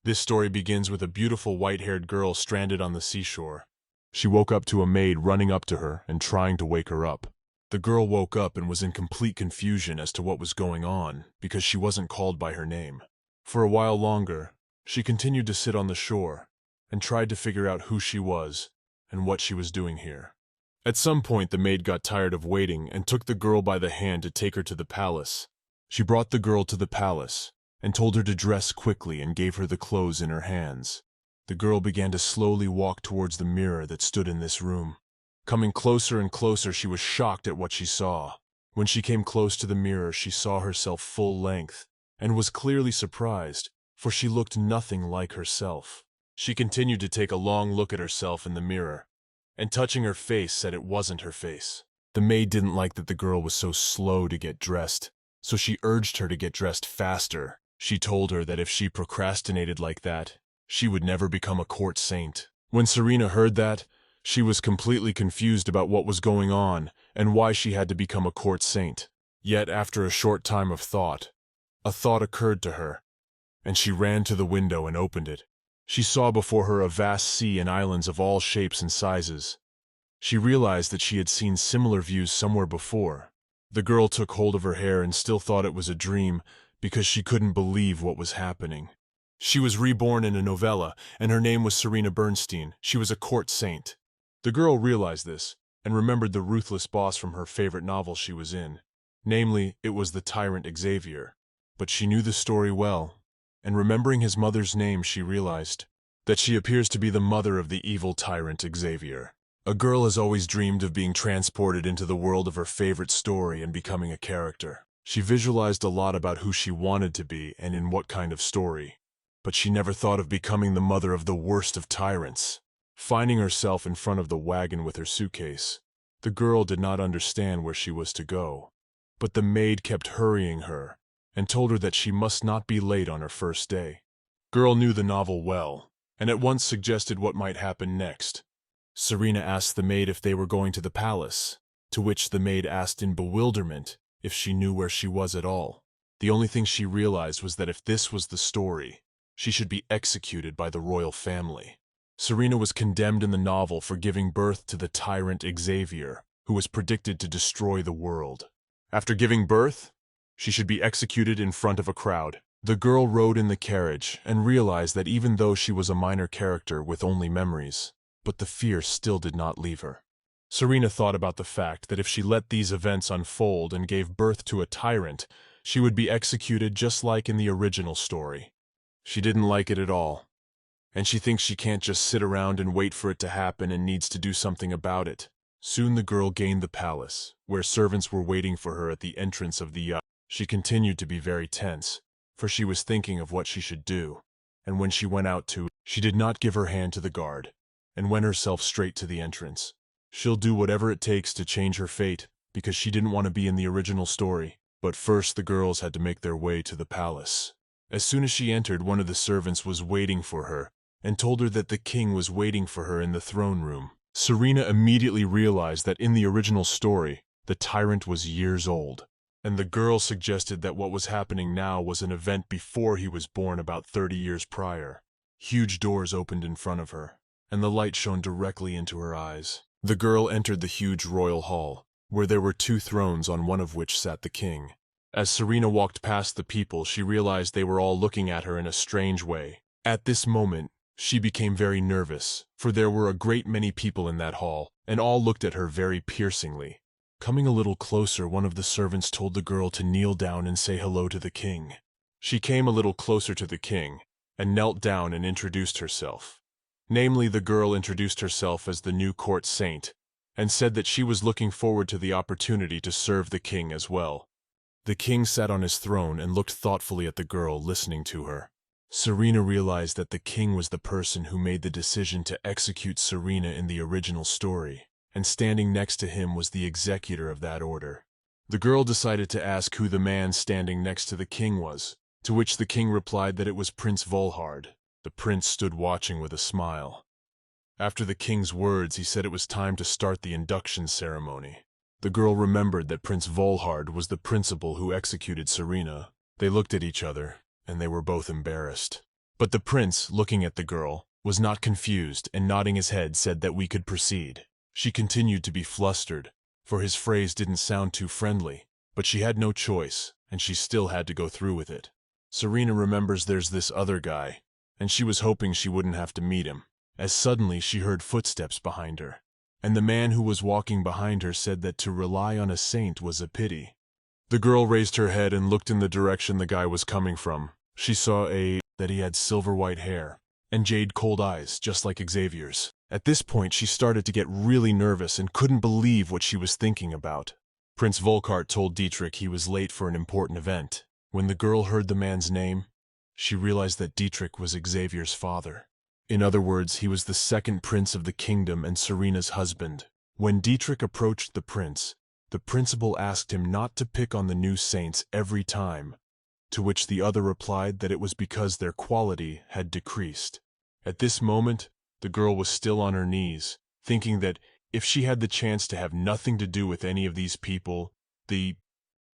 This story begins with a beautiful white-haired girl stranded on the seashore. She woke up to a maid running up to her and trying to wake her up. The girl woke up and was in complete confusion as to what was going on because she wasn't called by her name. For a while longer, she continued to sit on the shore and tried to figure out who she was and what she was doing here. At some point, the maid got tired of waiting and took the girl by the hand to take her to the palace. She brought the girl to the palace and told her to dress quickly and gave her the clothes in her hands. The girl began to slowly walk towards the mirror that stood in this room. Coming closer and closer, she was shocked at what she saw. When she came close to the mirror, she saw herself full length and was clearly surprised, for she looked nothing like herself. She continued to take a long look at herself in the mirror, and touching her face said it wasn't her face. The maid didn't like that the girl was so slow to get dressed, so she urged her to get dressed faster. She told her that if she procrastinated like that, she would never become a court saint. When Serena heard that, she was completely confused about what was going on and why she had to become a court saint. Yet after a short time of thought, a thought occurred to her, and she ran to the window and opened it. She saw before her a vast sea and islands of all shapes and sizes. She realized that she had seen similar views somewhere before. The girl took hold of her hair and still thought it was a dream because she couldn't believe what was happening. She was reborn in a novella, and her name was Serena Bernstein. She was a court saint. The girl realized this and remembered the ruthless boss from her favorite novel she was in. Namely, it was the Tyrant Xavier. But she knew the story well, and remembering his mother's name, she realized that she appears to be the mother of the evil Tyrant Xavier. A girl has always dreamed of being transported into the world of her favorite story and becoming a character. She visualized a lot about who she wanted to be and in what kind of story, but she never thought of becoming the mother of the worst of tyrants. Finding herself in front of the wagon with her suitcase, the girl did not understand where she was to go, but the maid kept hurrying her and told her that she must not be late on her first day. Girl knew the novel well, and at once suggested what might happen next. Serena asked the maid if they were going to the palace, to which the maid asked in bewilderment if she knew where she was at all. The only thing she realized was that if this was the story, she should be executed by the royal family. Serena was condemned in the novel for giving birth to the tyrant Xavier, who was predicted to destroy the world. After giving birth, she should be executed in front of a crowd. The girl rode in the carriage and realized that even though she was a minor character with only memories, but the fear still did not leave her. Serena thought about the fact that if she let these events unfold and gave birth to a tyrant, she would be executed just like in the original story. She didn't like it at all, and she thinks she can't just sit around and wait for it to happen and needs to do something about it. Soon the girl gained the palace, where servants were waiting for her at the entrance of the yacht. She continued to be very tense, for she was thinking of what she should do, and when she went out she did not give her hand to the guard, and went herself straight to the entrance. She'll do whatever it takes to change her fate, because she didn't want to be in the original story. But first the girls had to make their way to the palace. As soon as she entered, one of the servants was waiting for her, and told her that the king was waiting for her in the throne room. Serena immediately realized that in the original story, the tyrant was years old, and the girl suggested that what was happening now was an event before he was born about 30 years prior. Huge doors opened in front of her, and the light shone directly into her eyes. The girl entered the huge royal hall, where there were 2 thrones on one of which sat the king. As Serena walked past the people, she realized they were all looking at her in a strange way. At this moment, she became very nervous, for there were a great many people in that hall, and all looked at her very piercingly. Coming a little closer, one of the servants told the girl to kneel down and say hello to the king. She came a little closer to the king, and knelt down and introduced herself. Namely, the girl introduced herself as the new court saint, and said that she was looking forward to the opportunity to serve the king as well. The king sat on his throne and looked thoughtfully at the girl, listening to her. Serena realized that the king was the person who made the decision to execute Serena in the original story, and standing next to him was the executor of that order. The girl decided to ask who the man standing next to the king was, to which the king replied that it was Prince Volhard. The prince stood watching with a smile. After the king's words, he said it was time to start the induction ceremony. The girl remembered that Prince Volhard was the principal who executed Serena. They looked at each other, and they were both embarrassed. But the prince, looking at the girl, was not confused and nodding his head said that we could proceed. She continued to be flustered, for his phrase didn't sound too friendly, but she had no choice, and she still had to go through with it. Serena remembers there's this other guy, and she was hoping she wouldn't have to meet him, as suddenly she heard footsteps behind her. And the man who was walking behind her said that to rely on a saint was a pity. The girl raised her head and looked in the direction the guy was coming from. She saw that he had silver-white hair and jade-cold eyes, just like Xavier's. At this point, she started to get really nervous and couldn't believe what she was thinking about. Prince Volkart told Dietrich he was late for an important event. When the girl heard the man's name, she realized that Dietrich was Xavier's father. In other words, he was the second prince of the kingdom and Serena's husband. When Dietrich approached the prince, the principal asked him not to pick on the new saints every time, to which the other replied that it was because their quality had decreased. At this moment, the girl was still on her knees, thinking that if she had the chance to have nothing to do with any of these people,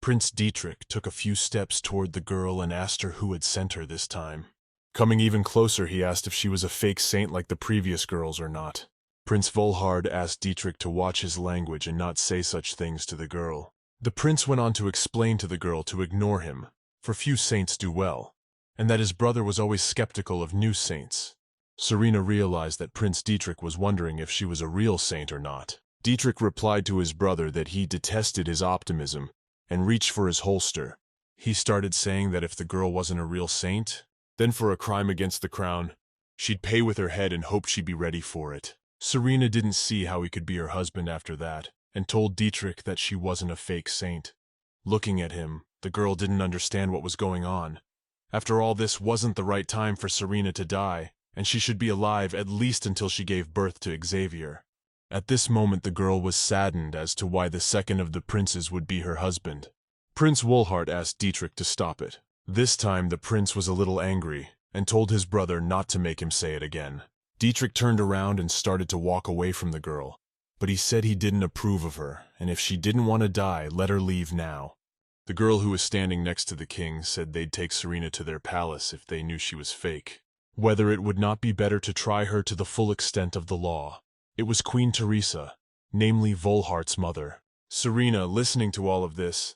Prince Dietrich took a few steps toward the girl and asked her who had sent her this time. Coming even closer, he asked if she was a fake saint like the previous girls or not. Prince Volhard asked Dietrich to watch his language and not say such things to the girl. The prince went on to explain to the girl to ignore him, for few saints do well, and that his brother was always skeptical of new saints. Serena realized that Prince Dietrich was wondering if she was a real saint or not. Dietrich replied to his brother that he detested his optimism and reached for his holster. He started saying that if the girl wasn't a real saint, then for a crime against the crown, she'd pay with her head and hoped she'd be ready for it. Serena didn't see how he could be her husband after that, and told Dietrich that she wasn't a fake saint. Looking at him, the girl didn't understand what was going on. After all, this wasn't the right time for Serena to die, and she should be alive at least until she gave birth to Xavier. At this moment the girl was saddened as to why the second of the princes would be her husband. Prince Wolhart asked Dietrich to stop it. This time the prince was a little angry, and told his brother not to make him say it again. Dietrich turned around and started to walk away from the girl, but he said he didn't approve of her, and if she didn't want to die, let her leave now. The girl who was standing next to the king said they'd take Serena to their palace if they knew she was fake. Whether it would not be better to try her to the full extent of the law. It was Queen Teresa, namely Volhart's mother. Serena, listening to all of this,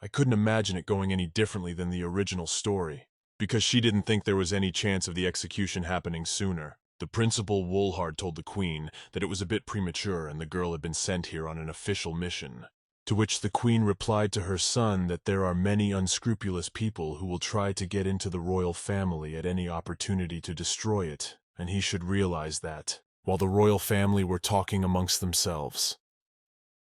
I couldn't imagine it going any differently than the original story, because she didn't think there was any chance of the execution happening sooner. The principal Wolhard told the queen that it was a bit premature and the girl had been sent here on an official mission. To which the queen replied to her son that there are many unscrupulous people who will try to get into the royal family at any opportunity to destroy it, and he should realize that. While the royal family were talking amongst themselves,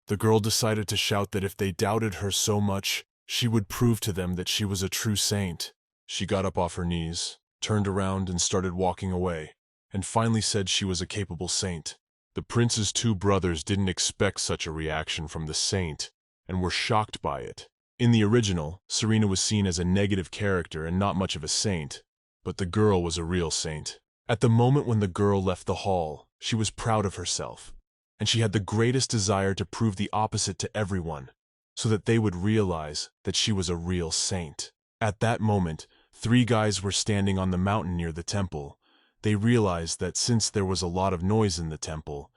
the girl decided to shout that if they doubted her so much, she would prove to them that she was a true saint. She got up off her knees, turned around and started walking away, and finally said she was a capable saint. The prince's two brothers didn't expect such a reaction from the saint, and were shocked by it. In the original, Serena was seen as a negative character and not much of a saint, but the girl was a real saint. At the moment when the girl left the hall, she was proud of herself, and she had the greatest desire to prove the opposite to everyone, so that they would realize that she was a real saint. At that moment, 3 guys were standing on the mountain near the temple. They realized that since there was a lot of noise in the temple,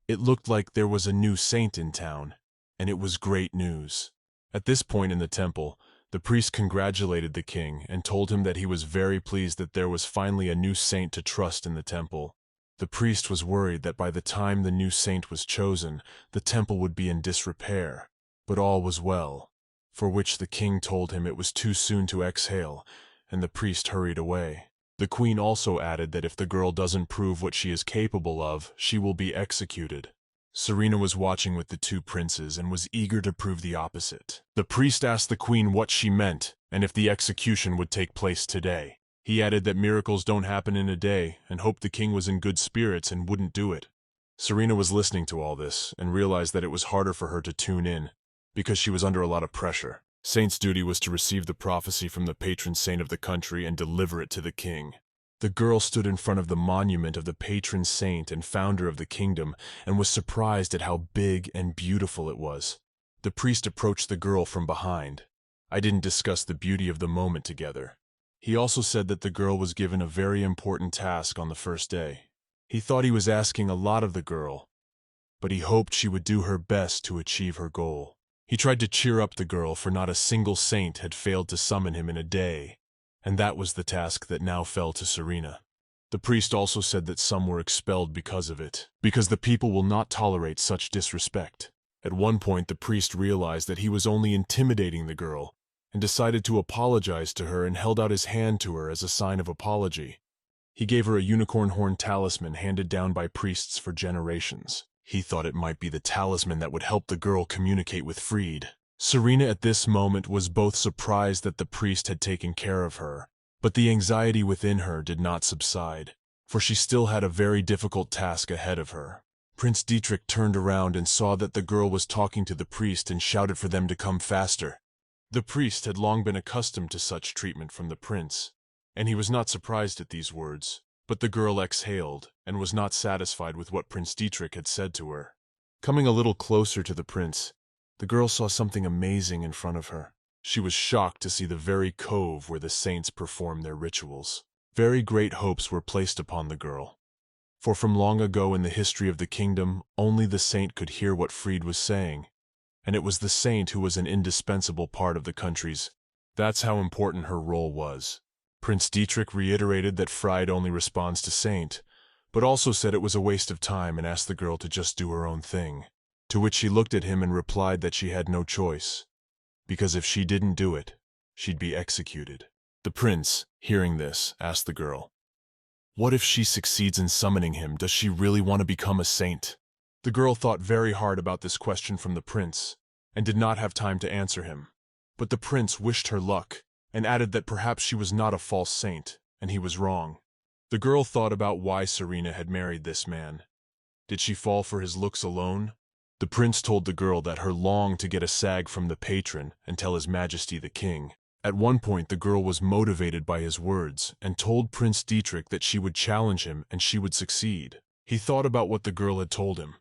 it looked like there was a new saint in town, and it was great news. At this point in the temple, the priest congratulated the king and told him that he was very pleased that there was finally a new saint to trust in the temple. The priest was worried that by the time the new saint was chosen, the temple would be in disrepair, but all was well, for which the king told him it was too soon to exhale, and the priest hurried away. The queen also added that if the girl doesn't prove what she is capable of, she will be executed. Serena was watching with the 2 princes and was eager to prove the opposite. The priest asked the queen what she meant and if the execution would take place today. He added that miracles don't happen in a day and hoped the king was in good spirits and wouldn't do it. Serena was listening to all this and realized that it was harder for her to tune in because she was under a lot of pressure. Saint's duty was to receive the prophecy from the patron saint of the country and deliver it to the king. The girl stood in front of the monument of the patron saint and founder of the kingdom and was surprised at how big and beautiful it was. The priest approached the girl from behind. I didn't discuss the beauty of the moment together. He also said that the girl was given a very important task on the first day. He thought he was asking a lot of the girl, but he hoped she would do her best to achieve her goal. He tried to cheer up the girl, for not a single saint had failed to summon him in a day, and that was the task that now fell to Serena. The priest also said that some were expelled because of it, because the people will not tolerate such disrespect. At one point, the priest realized that he was only intimidating the girl and decided to apologize to her and held out his hand to her as a sign of apology. He gave her a unicorn horn talisman handed down by priests for generations. He thought it might be the talisman that would help the girl communicate with Fried. Serena at this moment was both surprised that the priest had taken care of her, but the anxiety within her did not subside, for she still had a very difficult task ahead of her. Prince Dietrich turned around and saw that the girl was talking to the priest and shouted for them to come faster. The priest had long been accustomed to such treatment from the prince, and he was not surprised at these words, but the girl exhaled and was not satisfied with what Prince Dietrich had said to her. Coming a little closer to the prince, the girl saw something amazing in front of her. She was shocked to see the very cove where the saints perform their rituals. Very great hopes were placed upon the girl, for from long ago in the history of the kingdom, only the saint could hear what Fried was saying, and it was the saint who was an indispensable part of the country's. That's how important her role was. Prince Dietrich reiterated that Fried only responds to saint, but also said it was a waste of time and asked the girl to just do her own thing, to which she looked at him and replied that she had no choice, because if she didn't do it, she'd be executed. The prince, hearing this, asked the girl, "What if she succeeds in summoning him? Does she really want to become a saint?" The girl thought very hard about this question from the prince, and did not have time to answer him. But the prince wished her luck, and added that perhaps she was not a false saint, and he was wrong. The girl thought about why Serena had married this man. Did she fall for his looks alone? The prince told the girl that her longed to get a sag from the patron and tell His Majesty the King. At one point the girl was motivated by his words and told Prince Dietrich that she would challenge him and she would succeed. He thought about what the girl had told him,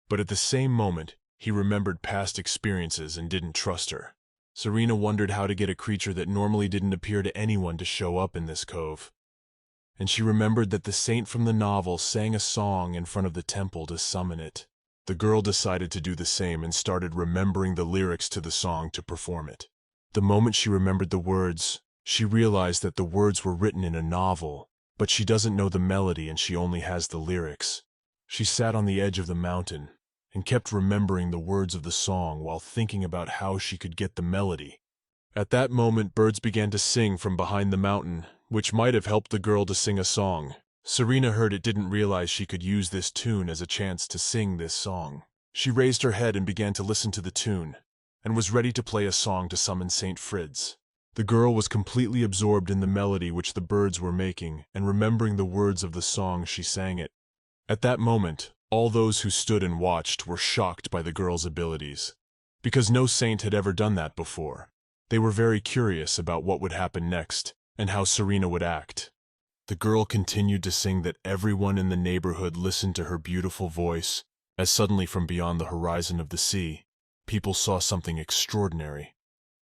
but at the same moment he remembered past experiences and didn't trust her. Serena wondered how to get a creature that normally didn't appear to anyone to show up in this cove. And she remembered that the saint from the novel sang a song in front of the temple to summon it. The girl decided to do the same and started remembering the lyrics to the song to perform it. The moment she remembered the words, she realized that the words were written in a novel, but she doesn't know the melody and she only has the lyrics. She sat on the edge of the mountain and kept remembering the words of the song while thinking about how she could get the melody. At that moment, birds began to sing from behind the mountain, which might have helped the girl to sing a song. Serena heard it, didn't realize she could use this tune as a chance to sing this song. She raised her head and began to listen to the tune, and was ready to play a song to summon Saint Frid's. The girl was completely absorbed in the melody which the birds were making, and remembering the words of the song she sang it. At that moment, all those who stood and watched were shocked by the girl's abilities, because no saint had ever done that before. They were very curious about what would happen next, and how Serena would act. The girl continued to sing that everyone in the neighborhood listened to her beautiful voice, as suddenly from beyond the horizon of the sea, people saw something extraordinary,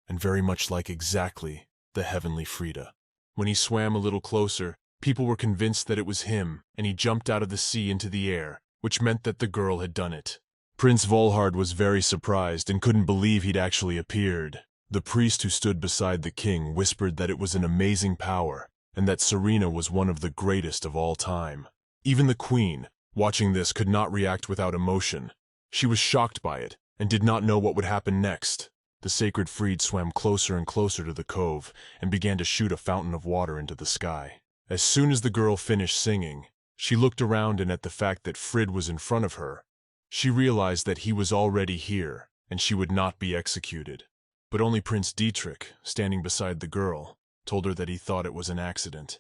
and very much like exactly the heavenly Frida. When he swam a little closer, people were convinced that it was him, and he jumped out of the sea into the air, which meant that the girl had done it. Prince Volhard was very surprised and couldn't believe he'd actually appeared. The priest who stood beside the king whispered that it was an amazing power, and that Serena was one of the greatest of all time. Even the queen, watching this, could not react without emotion. She was shocked by it, and did not know what would happen next. The sacred Fried swam closer and closer to the cove, and began to shoot a fountain of water into the sky. As soon as the girl finished singing, she looked around, and at the fact that Fried was in front of her, she realized that he was already here, and she would not be executed. But only Prince Dietrich, standing beside the girl, told her that he thought it was an accident,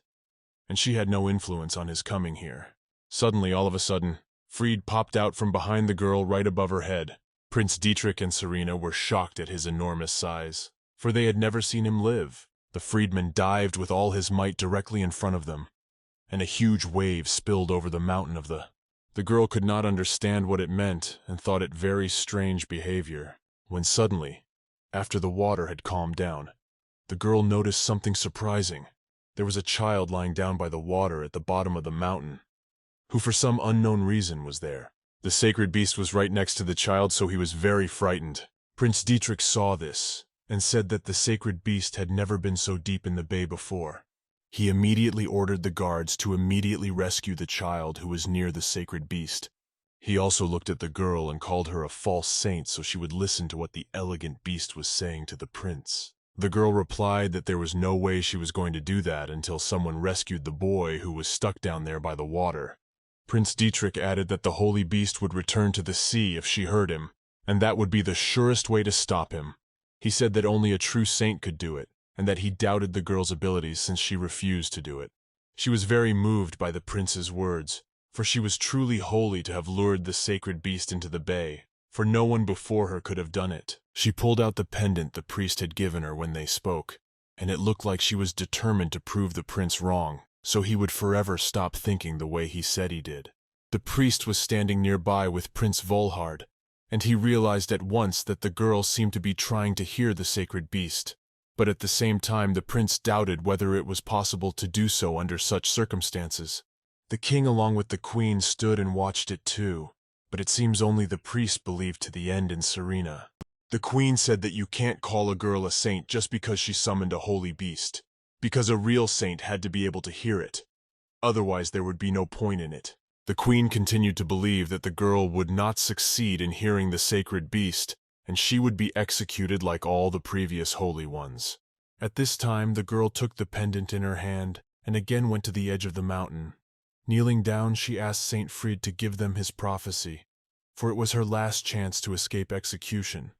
and she had no influence on his coming here. Suddenly, all of a sudden, Fried popped out from behind the girl right above her head. Prince Dietrich and Serena were shocked at his enormous size, for they had never seen him live. The freedman dived with all his might directly in front of them, and a huge wave spilled over the mountain of the... The girl could not understand what it meant and thought it very strange behavior, when suddenly, after the water had calmed down, the girl noticed something surprising. there was a child lying down by the water at the bottom of the mountain, who for some unknown reason was there. The sacred beast was right next to the child, so he was very frightened. Prince Dietrich saw this and said that the sacred beast had never been so deep in the bay before. He immediately ordered the guards to immediately rescue the child who was near the sacred beast. He also looked at the girl and called her a false saint so she would listen to what the elegant beast was saying to the prince. The girl replied that there was no way she was going to do that until someone rescued the boy who was stuck down there by the water. Prince Dietrich added that the holy beast would return to the sea if she heard him, and that would be the surest way to stop him. He said that only a true saint could do it, and that he doubted the girl's abilities since she refused to do it. She was very moved by the prince's words, for she was truly holy to have lured the sacred beast into the bay, for no one before her could have done it. She pulled out the pendant the priest had given her when they spoke, and it looked like she was determined to prove the prince wrong, so he would forever stop thinking the way he said he did. The priest was standing nearby with Prince Volhard, and he realized at once that the girl seemed to be trying to hear the sacred beast, but at the same time the prince doubted whether it was possible to do so under such circumstances. The king along with the queen stood and watched it too, but it seems only the priest believed to the end in Serena. The queen said that you can't call a girl a saint just because she summoned a holy beast, because a real saint had to be able to hear it. Otherwise there would be no point in it. The queen continued to believe that the girl would not succeed in hearing the sacred beast, and she would be executed like all the previous holy ones. At this time the girl took the pendant in her hand and again went to the edge of the mountain. Kneeling down, she asked Saint Fried to give them his prophecy, for it was her last chance to escape execution.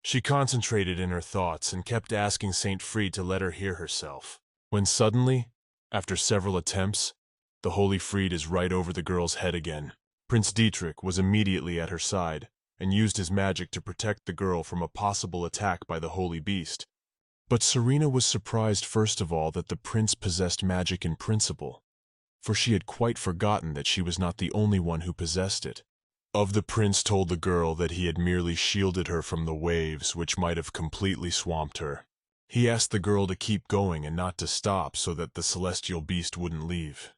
She concentrated in her thoughts and kept asking Saint Fried to let her hear herself, when suddenly, after several attempts, the holy Fried is right over the girl's head again. Prince Dietrich was immediately at her side and used his magic to protect the girl from a possible attack by the holy beast. But Serena was surprised first of all that the prince possessed magic in principle, for she had quite forgotten that she was not the only one who possessed it. The prince told the girl that he had merely shielded her from the waves which might have completely swamped her. He asked the girl to keep going and not to stop so that the celestial beast wouldn't leave.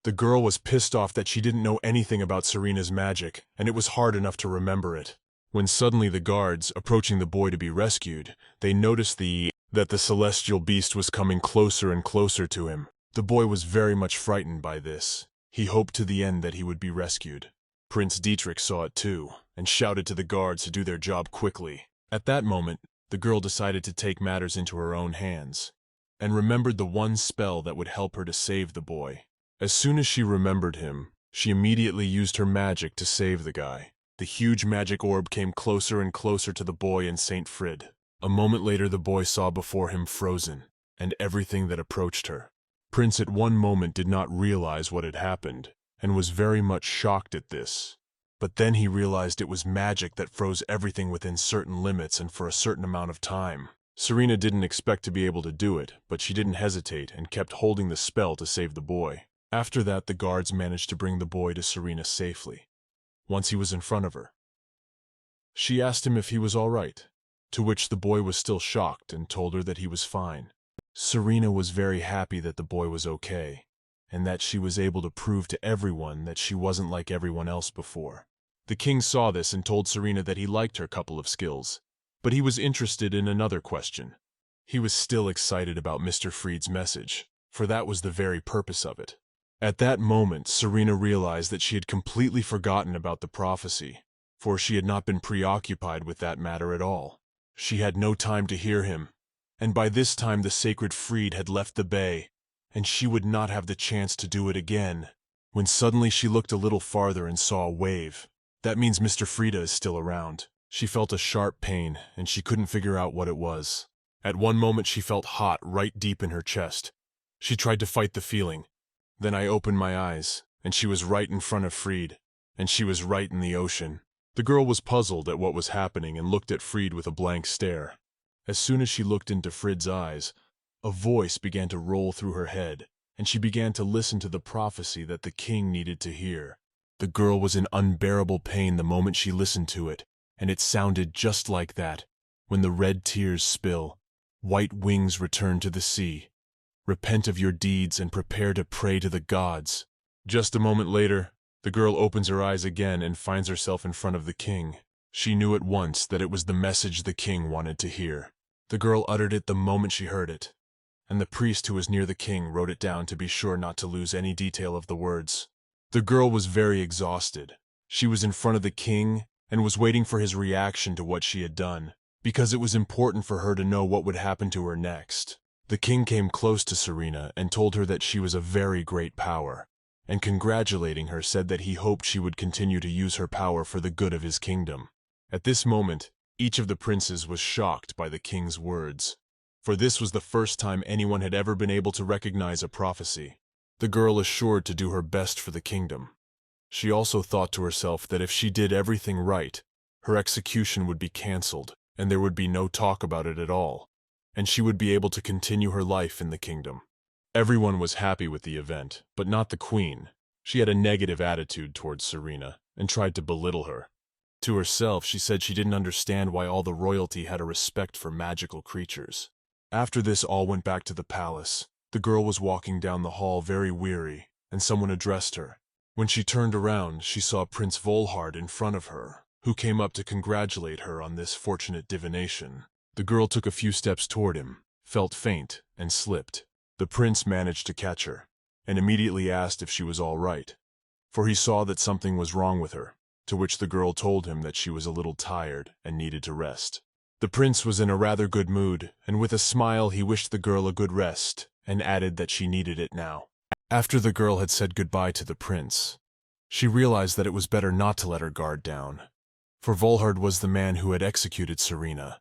The girl was pissed off that she didn't know anything about Serena's magic, and it was hard enough to remember it. When suddenly the guards, approaching the boy to be rescued, they noticed that the celestial beast was coming closer and closer to him. The boy was very much frightened by this. He hoped to the end that he would be rescued. Prince Dietrich saw it too, and shouted to the guards to do their job quickly. At that moment, the girl decided to take matters into her own hands, and remembered the one spell that would help her to save the boy. As soon as she remembered him, she immediately used her magic to save the guy. The huge magic orb came closer and closer to the boy and Saint Fried. A moment later the boy saw before him Frozen, and everything that approached her. Prince at one moment did not realize what had happened, and was very much shocked at this. But then he realized it was magic that froze everything within certain limits and for a certain amount of time. Serena didn't expect to be able to do it, but she didn't hesitate and kept holding the spell to save the boy. After that, the guards managed to bring the boy to Serena safely. Once he was in front of her, she asked him if he was all right, to which the boy was still shocked and told her that he was fine. Serena was very happy that the boy was okay, and that she was able to prove to everyone that she wasn't like everyone else before. The king saw this and told Serena that he liked her couple of skills, but he was interested in another question. He was still excited about Mr. Fried's message, for that was the very purpose of it. At that moment, Serena realized that she had completely forgotten about the prophecy, for she had not been preoccupied with that matter at all. She had no time to hear him, and by this time the sacred Fried had left the bay, and she would not have the chance to do it again, when suddenly she looked a little farther and saw a wave. That means Mr. Frieda is still around. She felt a sharp pain, and she couldn't figure out what it was. At one moment she felt hot right deep in her chest. She tried to fight the feeling. Then I opened my eyes, and she was right in front of Fried, and she was right in the ocean. The girl was puzzled at what was happening and looked at Fried with a blank stare. As soon as she looked into Fried's eyes, a voice began to roll through her head, and she began to listen to the prophecy that the king needed to hear. The girl was in unbearable pain the moment she listened to it, and it sounded just like that. When the red tears spill, white wings return to the sea. Repent of your deeds and prepare to pray to the gods." Just a moment later, the girl opens her eyes again and finds herself in front of the king. She knew at once that it was the message the king wanted to hear. The girl uttered it the moment she heard it, and the priest who was near the king wrote it down to be sure not to lose any detail of the words. The girl was very exhausted. She was in front of the king and was waiting for his reaction to what she had done, because it was important for her to know what would happen to her next. The king came close to Serena and told her that she was a very great power, and congratulating her said that he hoped she would continue to use her power for the good of his kingdom. At this moment, each of the princes was shocked by the king's words, for this was the first time anyone had ever been able to recognize a prophecy. The girl assured to do her best for the kingdom. She also thought to herself that if she did everything right, her execution would be cancelled, and there would be no talk about it at all, and she would be able to continue her life in the kingdom. Everyone was happy with the event, but not the queen. She had a negative attitude towards Serena and tried to belittle her. To herself, she said she didn't understand why all the royalty had a respect for magical creatures. After this all went back to the palace. The girl was walking down the hall very weary, and someone addressed her. When she turned around, she saw Prince Volhard in front of her, who came up to congratulate her on this fortunate divination. The girl took a few steps toward him, felt faint, and slipped. The prince managed to catch her, and immediately asked if she was all right, for he saw that something was wrong with her, to which the girl told him that she was a little tired and needed to rest. The prince was in a rather good mood, and with a smile he wished the girl a good rest, and added that she needed it now. After the girl had said goodbye to the prince, she realized that it was better not to let her guard down, for Volhard was the man who had executed Serena,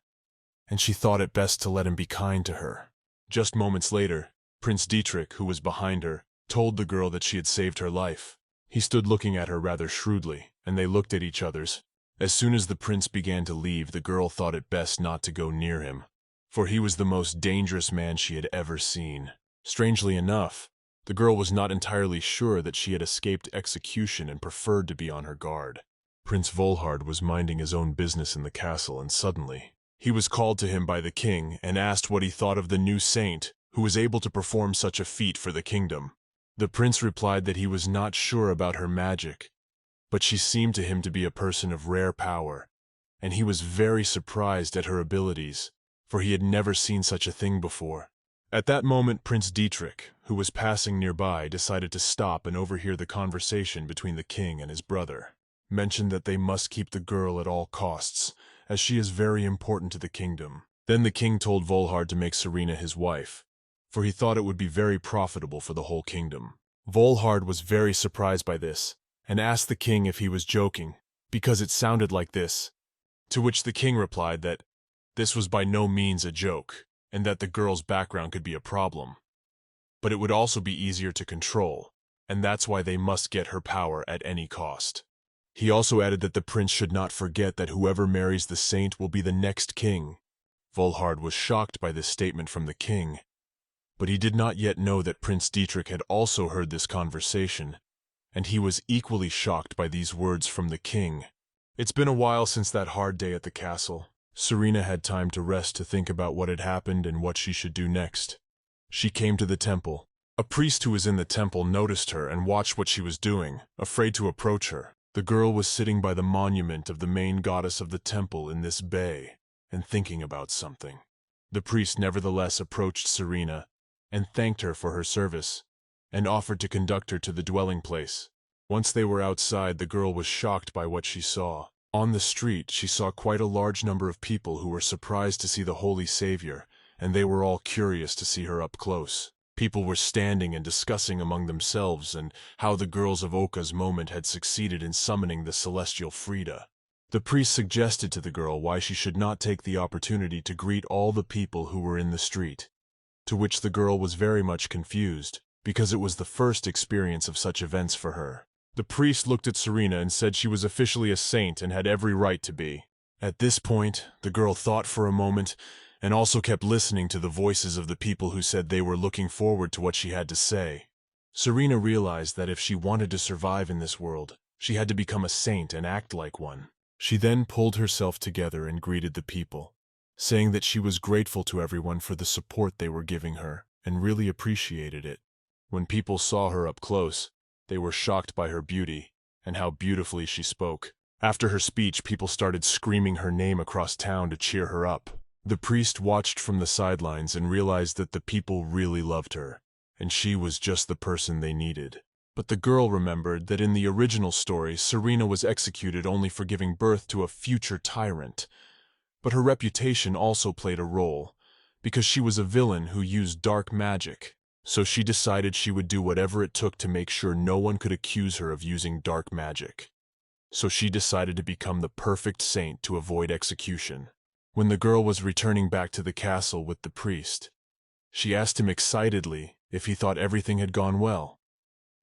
and she thought it best to let him be kind to her. Just moments later, Prince Dietrich, who was behind her, told the girl that she had saved her life. He stood looking at her rather shrewdly, and they looked at each other's. As soon as the prince began to leave, the girl thought it best not to go near him, for he was the most dangerous man she had ever seen. Strangely enough, the girl was not entirely sure that she had escaped execution and preferred to be on her guard. Prince Volhard was minding his own business in the castle, and suddenly, he was called to him by the king and asked what he thought of the new saint who was able to perform such a feat for the kingdom. The prince replied that he was not sure about her magic, but she seemed to him to be a person of rare power, and he was very surprised at her abilities, for he had never seen such a thing before. At that moment, Prince Dietrich, who was passing nearby, decided to stop and overhear the conversation between the king and his brother, mentioned that they must keep the girl at all costs, as she is very important to the kingdom. Then the king told Volhard to make Serena his wife, for he thought it would be very profitable for the whole kingdom. Volhard was very surprised by this, and asked the king if he was joking, because it sounded like this, to which the king replied that this was by no means a joke, and that the girl's background could be a problem, but it would also be easier to control, and that's why they must get her power at any cost. He also added that the prince should not forget that whoever marries the saint will be the next king. Volhard was shocked by this statement from the king, but he did not yet know that Prince Dietrich had also heard this conversation, and he was equally shocked by these words from the king. It's been a while since that hard day at the castle. Serena had time to rest to think about what had happened and what she should do next. She came to the temple. A priest who was in the temple noticed her and watched what she was doing, afraid to approach her. The girl was sitting by the monument of the main goddess of the temple in this bay, and thinking about something. The priest nevertheless approached Serena, and thanked her for her service, and offered to conduct her to the dwelling place. Once they were outside, the girl was shocked by what she saw. On the street, she saw quite a large number of people who were surprised to see the Holy Savior, and they were all curious to see her up close. People were standing and discussing among themselves and how the girls of Oka's moment had succeeded in summoning the celestial Frida. The priest suggested to the girl why she should not take the opportunity to greet all the people who were in the street, to which the girl was very much confused, because it was the first experience of such events for her. The priest looked at Serena and said she was officially a saint and had every right to be. At this point, the girl thought for a moment, and also kept listening to the voices of the people who said they were looking forward to what she had to say. Serena realized that if she wanted to survive in this world, she had to become a saint and act like one. She then pulled herself together and greeted the people, saying that she was grateful to everyone for the support they were giving her, and really appreciated it. When people saw her up close, they were shocked by her beauty and how beautifully she spoke. After her speech, people started screaming her name across town to cheer her up. The priest watched from the sidelines and realized that the people really loved her, and she was just the person they needed. But the girl remembered that in the original story, Serena was executed only for giving birth to a future tyrant. But her reputation also played a role, because she was a villain who used dark magic. So she decided she would do whatever it took to make sure no one could accuse her of using dark magic. So she decided to become the perfect saint to avoid execution. When the girl was returning back to the castle with the priest, she asked him excitedly if he thought everything had gone well,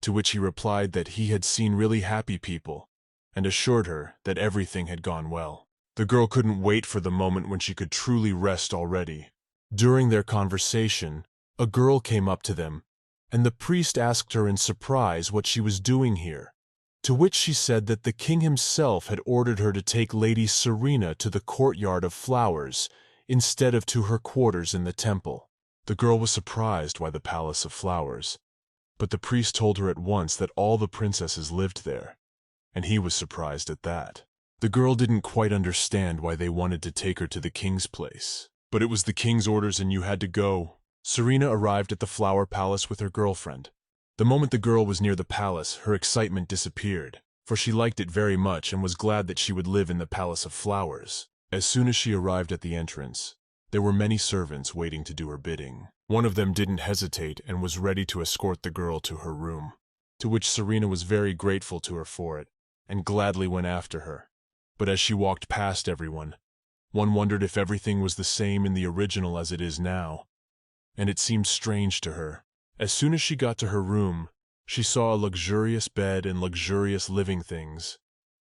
to which he replied that he had seen really happy people and assured her that everything had gone well. The girl couldn't wait for the moment when she could truly rest already. During their conversation, a girl came up to them, and the priest asked her in surprise what she was doing here, to which she said that the king himself had ordered her to take Lady Serena to the courtyard of flowers instead of to her quarters in the temple. The girl was surprised why the palace of flowers, but the priest told her at once that all the princesses lived there, and he was surprised at that. The girl didn't quite understand why they wanted to take her to the king's place, but it was the king's orders and you had to go. Serena arrived at the flower palace with her girlfriend. The moment the girl was near the palace, her excitement disappeared, for she liked it very much and was glad that she would live in the palace of flowers. As soon as she arrived at the entrance, there were many servants waiting to do her bidding. One of them didn't hesitate and was ready to escort the girl to her room, to which Serena was very grateful to her for it, and gladly went after her. But as she walked past everyone, one wondered if everything was the same in the original as it is now, and it seemed strange to her. As soon as she got to her room, she saw a luxurious bed and luxurious living things.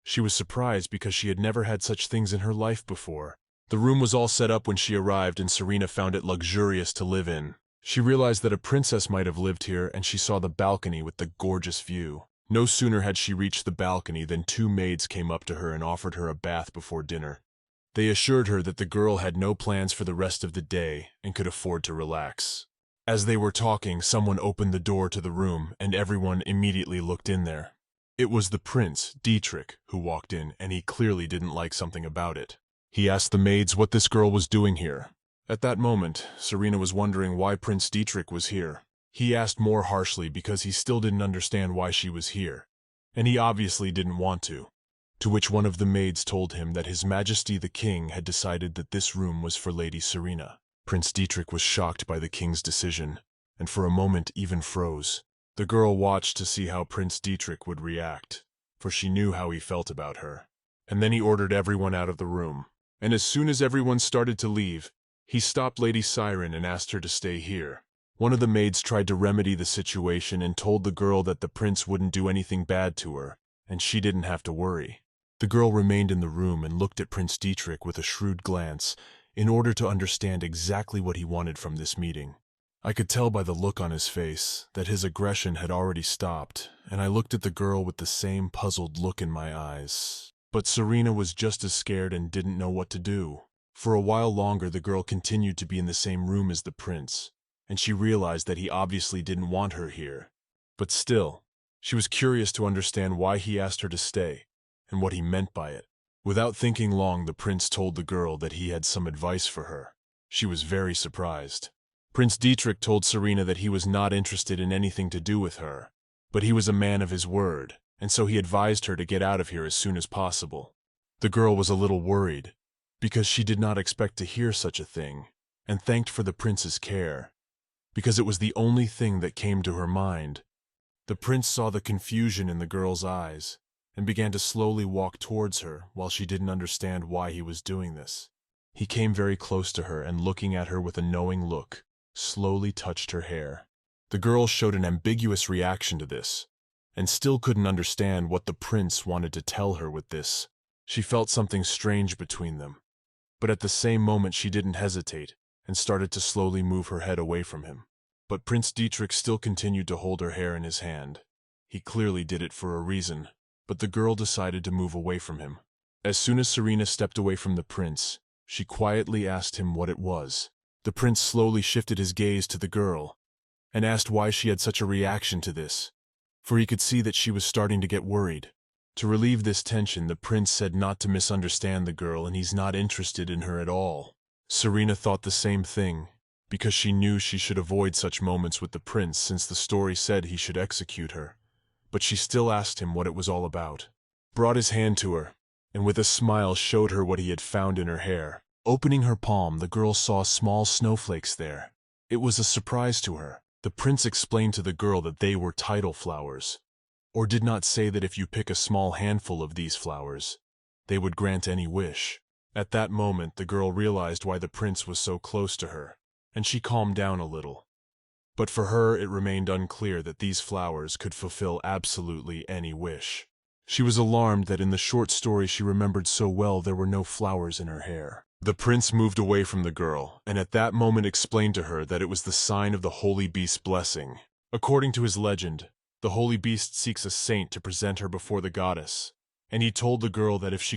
She was surprised because she had never had such things in her life before. The room was all set up when she arrived and Serena found it luxurious to live in. She realized that a princess might have lived here and she saw the balcony with the gorgeous view. No sooner had she reached the balcony than two maids came up to her and offered her a bath before dinner. They assured her that the girl had no plans for the rest of the day and could afford to relax. As they were talking, someone opened the door to the room and everyone immediately looked in there. It was the prince, Dietrich, who walked in, and he clearly didn't like something about it. He asked the maids what this girl was doing here. At that moment, Serena was wondering why Prince Dietrich was here. He asked more harshly because he still didn't understand why she was here, and he obviously didn't want to. To which one of the maids told him that His Majesty the King had decided that this room was for Lady Serena. Prince Dietrich was shocked by the king's decision, and for a moment even froze. The girl watched to see how Prince Dietrich would react, for she knew how he felt about her. And then he ordered everyone out of the room. And as soon as everyone started to leave, he stopped Lady Siren and asked her to stay here. One of the maids tried to remedy the situation and told the girl that the prince wouldn't do anything bad to her, and she didn't have to worry. The girl remained in the room and looked at Prince Dietrich with a shrewd glance, in order to understand exactly what he wanted from this meeting. I could tell by the look on his face that his aggression had already stopped, and I looked at the girl with the same puzzled look in my eyes. But Serena was just as scared and didn't know what to do. For a while longer the girl continued to be in the same room as the prince, and she realized that he obviously didn't want her here. But still, she was curious to understand why he asked her to stay, and what he meant by it. Without thinking long, the prince told the girl that he had some advice for her. She was very surprised. Prince Dietrich told Serena that he was not interested in anything to do with her, but he was a man of his word, and so he advised her to get out of here as soon as possible. The girl was a little worried, because she did not expect to hear such a thing, and thanked for the prince's care, because it was the only thing that came to her mind. The prince saw the confusion in the girl's eyes, and began to slowly walk towards her while she didn't understand why he was doing this. He came very close to her and, looking at her with a knowing look, slowly touched her hair. The girl showed an ambiguous reaction to this, and still couldn't understand what the prince wanted to tell her with this. She felt something strange between them, but at the same moment she didn't hesitate and started to slowly move her head away from him. But Prince Dietrich still continued to hold her hair in his hand. He clearly did it for a reason, but the girl decided to move away from him. As soon as Serena stepped away from the prince, she quietly asked him what it was. The prince slowly shifted his gaze to the girl and asked why she had such a reaction to this, for he could see that she was starting to get worried. To relieve this tension, the prince said not to misunderstand the girl and he's not interested in her at all. Serena thought the same thing, because she knew she should avoid such moments with the prince since the story said he should execute her. But she still asked him what it was all about. Brought his hand to her, and with a smile showed her what he had found in her hair. Opening her palm, the girl saw small snowflakes there. It was a surprise to her. The prince explained to the girl that they were tidal flowers, or did not say that if you pick a small handful of these flowers, they would grant any wish. At that moment, the girl realized why the prince was so close to her, and she calmed down a little. But for her, it remained unclear that these flowers could fulfill absolutely any wish. She was alarmed that in the short story she remembered so well there were no flowers in her hair. The prince moved away from the girl, and at that moment explained to her that it was the sign of the holy beast's blessing. According to his legend, the holy beast seeks a saint to present her before the goddess, and he told the girl that if she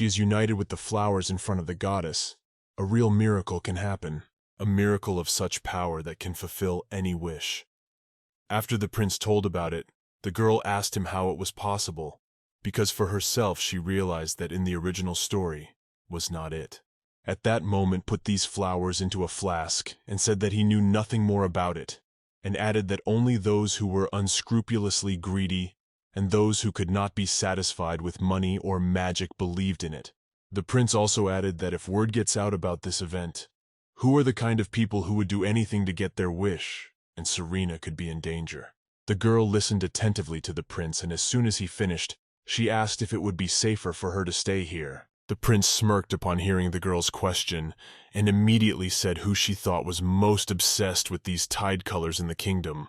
is united with the flowers in front of the goddess, a real miracle can happen, a miracle of such power that can fulfill any wish. After the prince told about it, the girl asked him how it was possible, because for herself she realized that in the original story was not it. At that moment put these flowers into a flask and said that he knew nothing more about it, and added that only those who were unscrupulously greedy and those who could not be satisfied with money or magic believed in it. The prince also added that if word gets out about this event, who are the kind of people who would do anything to get their wish, and Serena could be in danger. The girl listened attentively to the prince, and as soon as he finished, she asked if it would be safer for her to stay here. The prince smirked upon hearing the girl's question, and immediately said who she thought was most obsessed with these tide colors in the kingdom.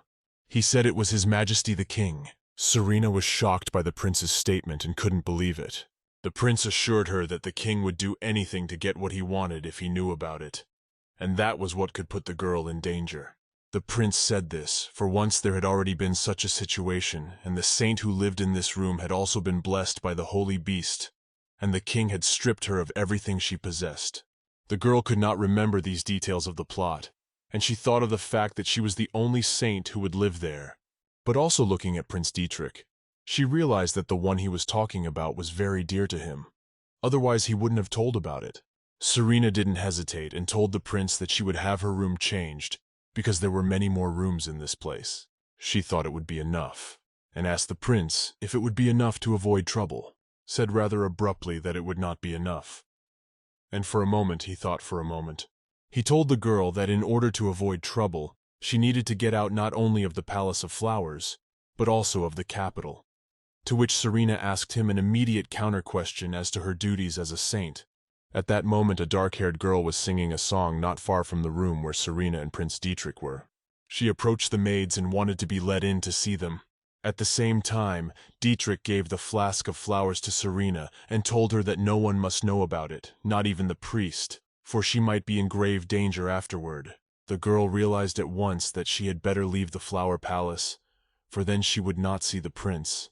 He said it was His Majesty the King. Serena was shocked by the prince's statement and couldn't believe it. The prince assured her that the king would do anything to get what he wanted if he knew about it, and that was what could put the girl in danger. The prince said this, for once there had already been such a situation, and the saint who lived in this room had also been blessed by the holy beast, and the king had stripped her of everything she possessed. The girl could not remember these details of the plot, and she thought of the fact that she was the only saint who would live there. But also looking at Prince Dietrich, she realized that the one he was talking about was very dear to him. Otherwise he wouldn't have told about it. Serena didn't hesitate and told the prince that she would have her room changed, because there were many more rooms in this place. She thought it would be enough, and asked the prince if it would be enough to avoid trouble, said rather abruptly that it would not be enough. And for a moment he thought for a moment. He told the girl that in order to avoid trouble, she needed to get out not only of the Palace of Flowers, but also of the capital. To which Serena asked him an immediate counter-question as to her duties as a saint. At that moment a dark-haired girl was singing a song not far from the room where Serena and Prince Dietrich were. She approached the maids and wanted to be let in to see them. At the same time, Dietrich gave the flask of flowers to Serena and told her that no one must know about it, not even the priest, for she might be in grave danger afterward. The girl realized at once that she had better leave the flower palace, for then she would not see the prince.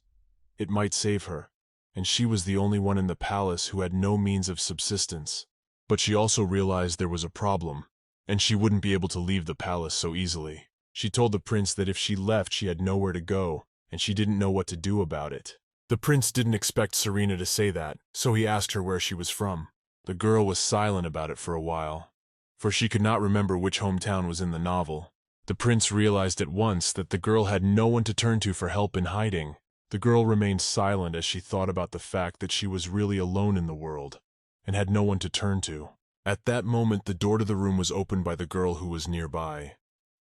It might save her, and she was the only one in the palace who had no means of subsistence. But she also realized there was a problem, and she wouldn't be able to leave the palace so easily. She told the prince that if she left she had nowhere to go, and she didn't know what to do about it. The prince didn't expect Serena to say that, so he asked her where she was from. The girl was silent about it for a while, for she could not remember which hometown was in the novel. The prince realized at once that the girl had no one to turn to for help in hiding. The girl remained silent as she thought about the fact that she was really alone in the world, and had no one to turn to. At that moment the door to the room was opened by the girl who was nearby,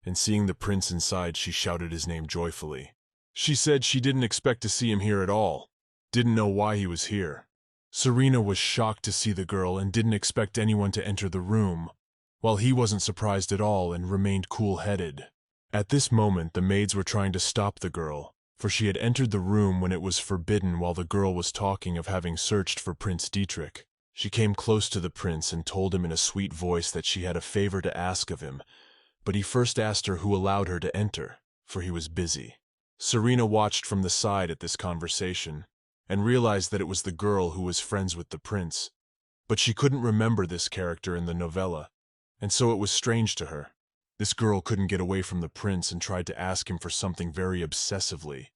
and seeing the prince inside she shouted his name joyfully. She said she didn't expect to see him here at all, didn't know why he was here. Serena was shocked to see the girl and didn't expect anyone to enter the room, while he wasn't surprised at all and remained cool-headed. At this moment the maids were trying to stop the girl, for she had entered the room when it was forbidden while the girl was talking of having searched for Prince Dietrich. She came close to the prince and told him in a sweet voice that she had a favor to ask of him, but he first asked her who allowed her to enter, for he was busy. Serena watched from the side at this conversation, and realized that it was the girl who was friends with the prince, but she couldn't remember this character in the novella, and so it was strange to her. This girl couldn't get away from the prince and tried to ask him for something very obsessively,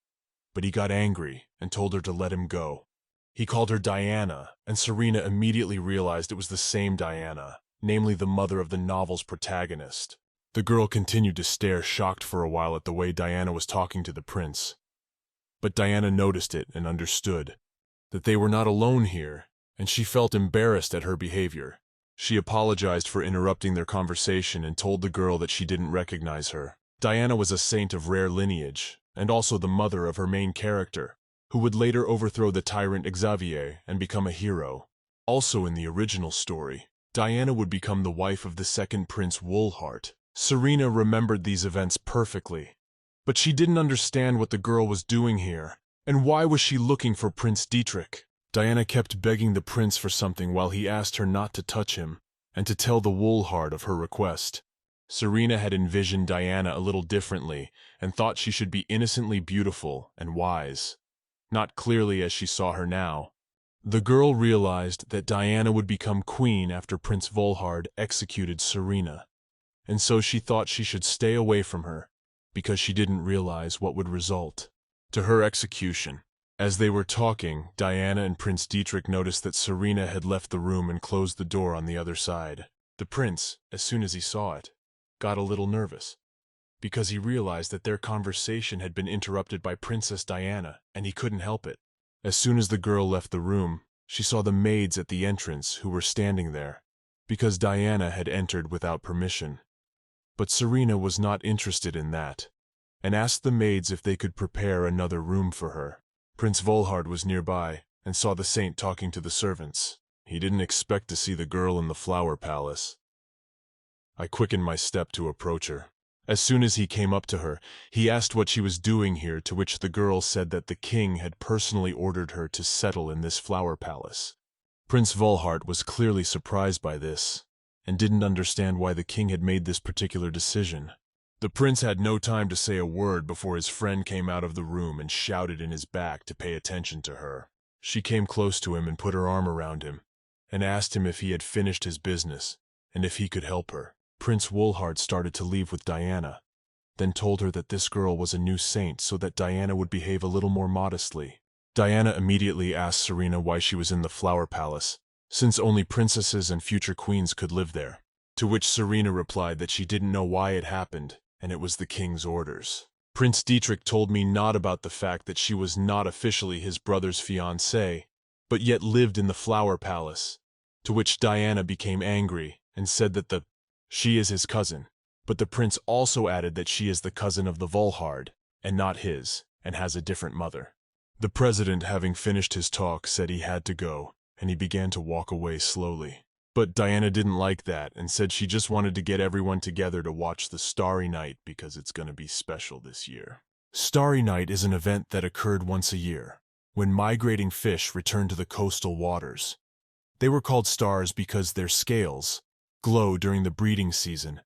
but he got angry and told her to let him go. He called her Diana, and Serena immediately realized it was the same Diana, namely the mother of the novel's protagonist. The girl continued to stare shocked for a while at the way Diana was talking to the prince. But Diana noticed it and understood that they were not alone here, and she felt embarrassed at her behavior. She apologized for interrupting their conversation and told the girl that she didn't recognize her. Diana was a saint of rare lineage, and also the mother of her main character, who would later overthrow the Tyrant Xavier and become a hero. Also in the original story, Diana would become the wife of the second Prince Woolheart. Serena remembered these events perfectly, but she didn't understand what the girl was doing here, and why was she looking for Prince Dietrich. Diana kept begging the prince for something while he asked her not to touch him and to tell the Woolheart of her request. Serena had envisioned Diana a little differently and thought she should be innocently beautiful and wise, not clearly as she saw her now. The girl realized that Diana would become queen after Prince Volhard executed Serena, and so she thought she should stay away from her because she didn't realize what would result to her execution. As they were talking, Diana and Prince Dietrich noticed that Serena had left the room and closed the door on the other side. The prince, as soon as he saw it, got a little nervous, because he realized that their conversation had been interrupted by Princess Diana, and he couldn't help it. As soon as the girl left the room, she saw the maids at the entrance who were standing there, because Diana had entered without permission. But Serena was not interested in that, and asked the maids if they could prepare another room for her. Prince Volhard was nearby and saw the saint talking to the servants. He didn't expect to see the girl in the flower palace. I quickened my step to approach her. As soon as he came up to her, he asked what she was doing here, to which the girl said that the king had personally ordered her to settle in this flower palace. Prince Volhard was clearly surprised by this, and didn't understand why the king had made this particular decision. The prince had no time to say a word before his friend came out of the room and shouted in his back to pay attention to her. She came close to him and put her arm around him, and asked him if he had finished his business, and if he could help her. Prince Woolheart started to leave with Diana, then told her that this girl was a new saint so that Diana would behave a little more modestly. Diana immediately asked Serena why she was in the flower palace, since only princesses and future queens could live there. To which Serena replied that she didn't know why it happened, and it was the king's orders. Prince Dietrich told me not about the fact that she was not officially his brother's fiancée, but yet lived in the flower palace, to which Diana became angry and said that she is his cousin, but the prince also added that she is the cousin of the Volhard, and not his, and has a different mother. The president, having finished his talk, said he had to go, and he began to walk away slowly. But Diana didn't like that and said she just wanted to get everyone together to watch the Starry Night because it's going to be special this year. Starry Night is an event that occurred once a year, when migrating fish returned to the coastal waters. They were called stars because their scales glow during the breeding season,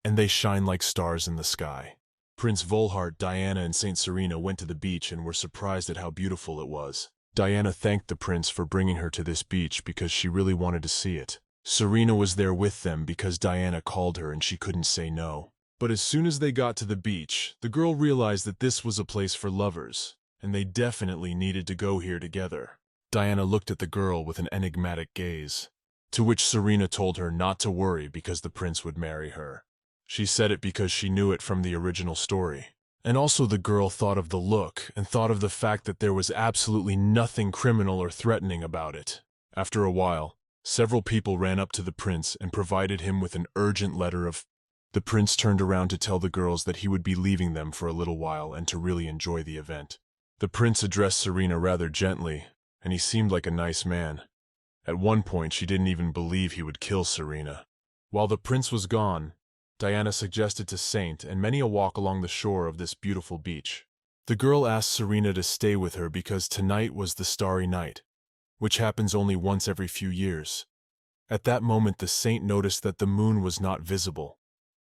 and they shine like stars in the sky. Prince Volhard, Diana, and Saint Serena went to the beach and were surprised at how beautiful it was. Diana thanked the prince for bringing her to this beach because she really wanted to see it. Serena was there with them because Diana called her and she couldn't say no. But as soon as they got to the beach, the girl realized that this was a place for lovers, and they definitely needed to go here together. Diana looked at the girl with an enigmatic gaze, to which Serena told her not to worry because the prince would marry her. She said it because she knew it from the original story. And also the girl thought of the look and thought of the fact that there was absolutely nothing criminal or threatening about it. After a while, several people ran up to the prince and provided him with an urgent letter of. The prince turned around to tell the girls that he would be leaving them for a little while and to really enjoy the event. The prince addressed Serena rather gently, and he seemed like a nice man. At one point, she didn't even believe he would kill Serena. While the prince was gone, Diana suggested to Saint and many a walk along the shore of this beautiful beach. The girl asked Serena to stay with her because tonight was the Starry Night, which happens only once every few years. At that moment, the saint noticed that the moon was not visible,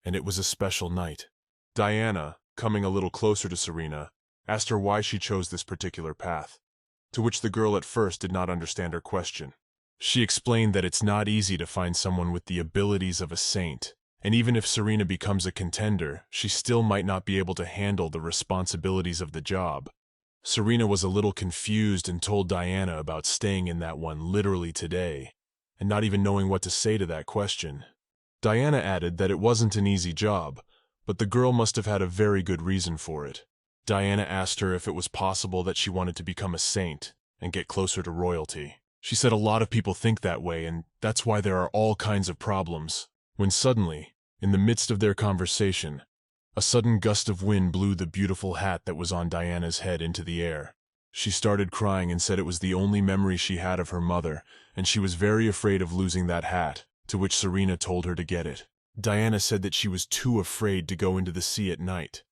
and it was a special night. Diana, coming a little closer to Serena, asked her why she chose this particular path, to which the girl at first did not understand her question. She explained that it's not easy to find someone with the abilities of a saint, And even if Serena becomes a contender, she still might not be able to handle the responsibilities of the job. Serena was a little confused and told Diana about staying in that one literally today, and not even knowing what to say to that question. Diana added that it wasn't an easy job, but the girl must have had a very good reason for it. Diana asked her if it was possible that she wanted to become a saint and get closer to royalty. She said a lot of people think that way, and that's why there are all kinds of problems. When suddenly, in the midst of their conversation, a sudden gust of wind blew the beautiful hat that was on Diana's head into the air. She started crying and said it was the only memory she had of her mother, and she was very afraid of losing that hat, to which Serena told her to get it. Diana said that she was too afraid to go into the sea at night,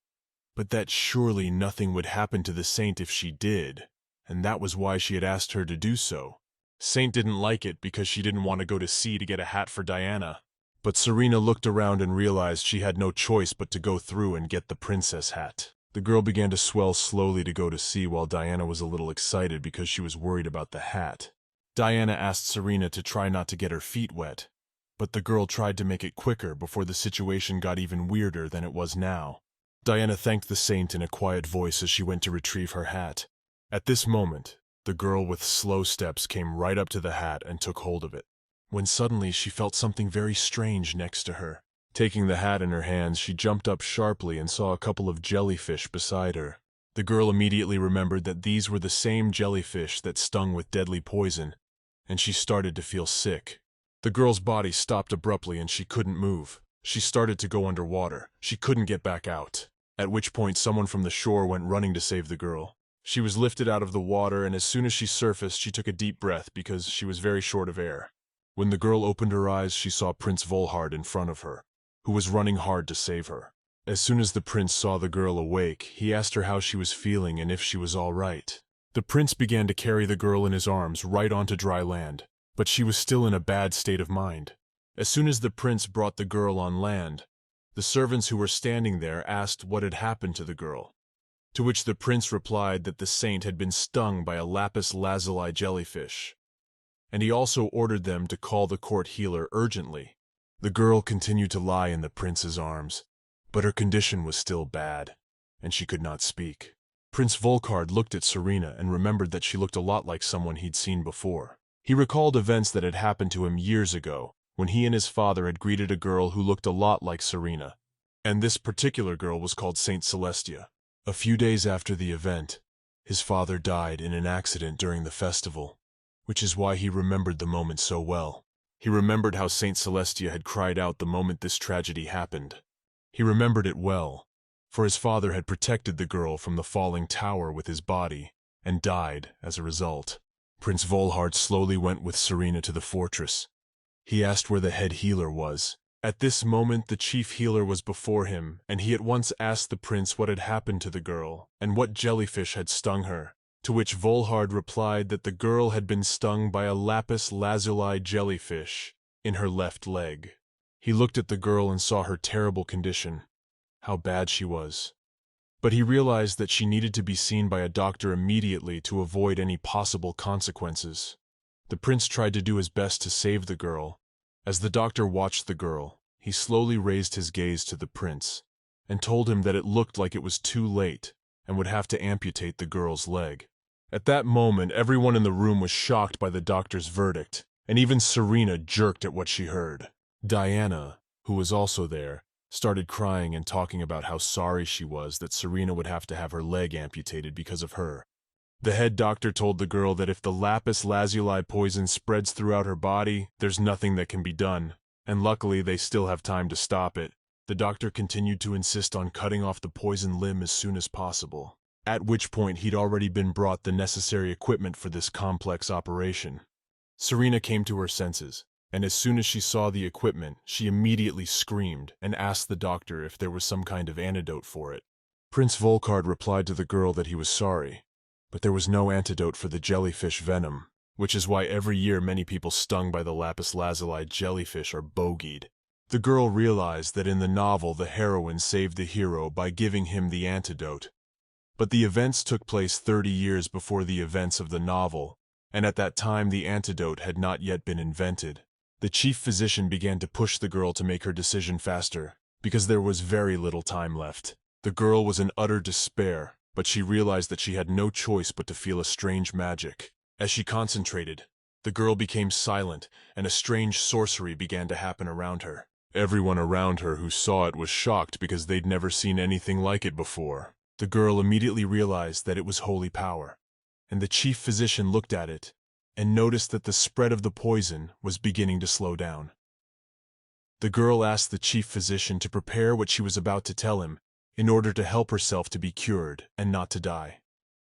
but that surely nothing would happen to the saint if she did, and that was why she had asked her to do so. Saint didn't like it because she didn't want to go to sea to get a hat for Diana. But Serena looked around and realized she had no choice but to go through and get the princess hat. The girl began to swell slowly to go to sea while Diana was a little excited because she was worried about the hat. Diana asked Serena to try not to get her feet wet, but the girl tried to make it quicker before the situation got even weirder than it was now. Diana thanked the saint in a quiet voice as she went to retrieve her hat. At this moment, the girl with slow steps came right up to the hat and took hold of it, when suddenly she felt something very strange next to her. Taking the hat in her hands, she jumped up sharply and saw a couple of jellyfish beside her. The girl immediately remembered that these were the same jellyfish that stung with deadly poison, and she started to feel sick. The girl's body stopped abruptly and she couldn't move. She started to go underwater. She couldn't get back out, at which point someone from the shore went running to save the girl. She was lifted out of the water, and as soon as she surfaced, she took a deep breath because she was very short of air. When the girl opened her eyes, she saw Prince Volhard in front of her, who was running hard to save her. As soon as the prince saw the girl awake, he asked her how she was feeling and if she was all right. The prince began to carry the girl in his arms right onto dry land, but she was still in a bad state of mind. As soon as the prince brought the girl on land, the servants who were standing there asked what had happened to the girl, to which the prince replied that the saint had been stung by a lapis lazuli jellyfish, and he also ordered them to call the court healer urgently. The girl continued to lie in the prince's arms, but her condition was still bad, and she could not speak. Prince Volhard looked at Serena and remembered that she looked a lot like someone he'd seen before. He recalled events that had happened to him years ago, when he and his father had greeted a girl who looked a lot like Serena, and this particular girl was called Saint Celestia. A few days after the event, his father died in an accident during the festival, which is why he remembered the moment so well. He remembered how Saint Celestia had cried out the moment this tragedy happened. He remembered it well, for his father had protected the girl from the falling tower with his body, and died as a result. Prince Volhard slowly went with Serena to the fortress. He asked where the head healer was. At this moment the chief healer was before him, and he at once asked the prince what had happened to the girl, and what jellyfish had stung her, to which Volhard replied that the girl had been stung by a lapis lazuli jellyfish in her left leg. He looked at the girl and saw her terrible condition, how bad she was. But he realized that she needed to be seen by a doctor immediately to avoid any possible consequences. The prince tried to do his best to save the girl. As the doctor watched the girl, he slowly raised his gaze to the prince and told him that it looked like it was too late and would have to amputate the girl's leg. At that moment, everyone in the room was shocked by the doctor's verdict, and even Serena jerked at what she heard. Diana, who was also there, started crying and talking about how sorry she was that Serena would have to have her leg amputated because of her. The head doctor told the girl that if the lapis lazuli poison spreads throughout her body, there's nothing that can be done, and luckily they still have time to stop it. The doctor continued to insist on cutting off the poisoned limb as soon as possible, at which point he'd already been brought the necessary equipment for this complex operation. Serena came to her senses, and as soon as she saw the equipment, she immediately screamed and asked the doctor if there was some kind of antidote for it. Prince Volhard replied to the girl that he was sorry, but there was no antidote for the jellyfish venom, which is why every year many people stung by the lapis lazuli jellyfish are bogeyed. The girl realized that in the novel the heroine saved the hero by giving him the antidote, but the events took place 30 years before the events of the novel, and at that time the antidote had not yet been invented. The chief physician began to push the girl to make her decision faster, because there was very little time left. The girl was in utter despair, but she realized that she had no choice but to feel a strange magic. As she concentrated, the girl became silent, and a strange sorcery began to happen around her. Everyone around her who saw it was shocked because they'd never seen anything like it before. The girl immediately realized that it was holy power, and the chief physician looked at it and noticed that the spread of the poison was beginning to slow down. The girl asked the chief physician to prepare what she was about to tell him in order to help herself to be cured and not to die.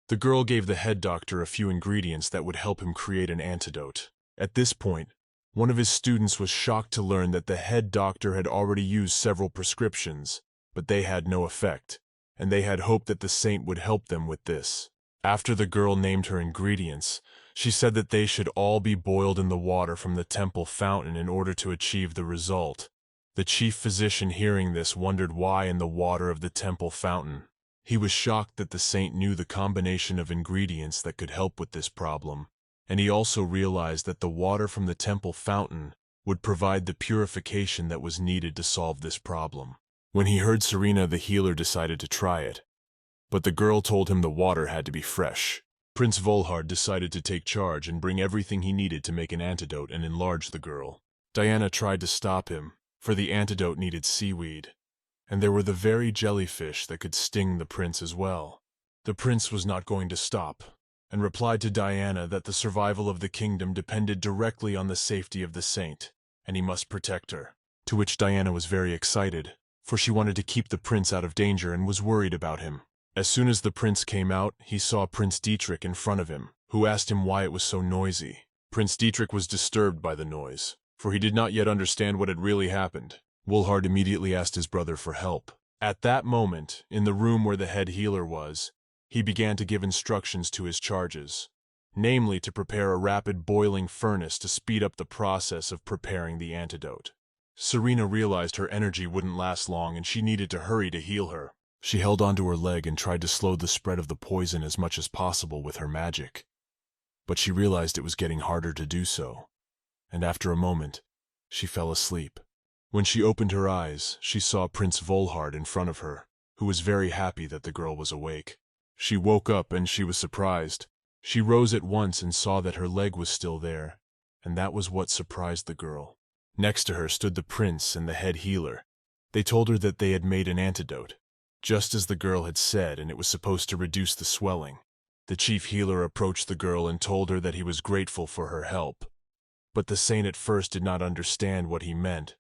The girl gave the head doctor a few ingredients that would help him create an antidote. At this point, one of his students was shocked to learn that the head doctor had already used several prescriptions, but they had no effect, and they had hoped that the saint would help them with this. After the girl named her ingredients, she said that they should all be boiled in the water from the temple fountain in order to achieve the result. The chief physician, hearing this, wondered why in the water of the temple fountain. He was shocked that the saint knew the combination of ingredients that could help with this problem, and he also realized that the water from the temple fountain would provide the purification that was needed to solve this problem. When he heard Serena, the healer decided to try it, but the girl told him the water had to be fresh. Prince Volhard decided to take charge and bring everything he needed to make an antidote and enlarge the girl. Diana tried to stop him, for the antidote needed seaweed, and there were the very jellyfish that could sting the prince as well. The prince was not going to stop, and replied to Diana that the survival of the kingdom depended directly on the safety of the saint, and he must protect her. To which Diana was very excited, for she wanted to keep the prince out of danger and was worried about him. As soon as the prince came out, he saw Prince Dietrich in front of him, who asked him why it was so noisy. Prince Dietrich was disturbed by the noise, for he did not yet understand what had really happened. Volhard immediately asked his brother for help. At that moment, in the room where the head healer was, he began to give instructions to his charges, namely to prepare a rapid boiling furnace to speed up the process of preparing the antidote. Serena realized her energy wouldn't last long and she needed to hurry to heal her. She held onto her leg and tried to slow the spread of the poison as much as possible with her magic. But she realized it was getting harder to do so, and after a moment, she fell asleep. When she opened her eyes, she saw Prince Volhard in front of her, who was very happy that the girl was awake. She woke up and she was surprised. She rose at once and saw that her leg was still there, and that was what surprised the girl. Next to her stood the prince and the head healer. They told her that they had made an antidote, just as the girl had said, and it was supposed to reduce the swelling. The chief healer approached the girl and told her that he was grateful for her help. But the saint at first did not understand what he meant,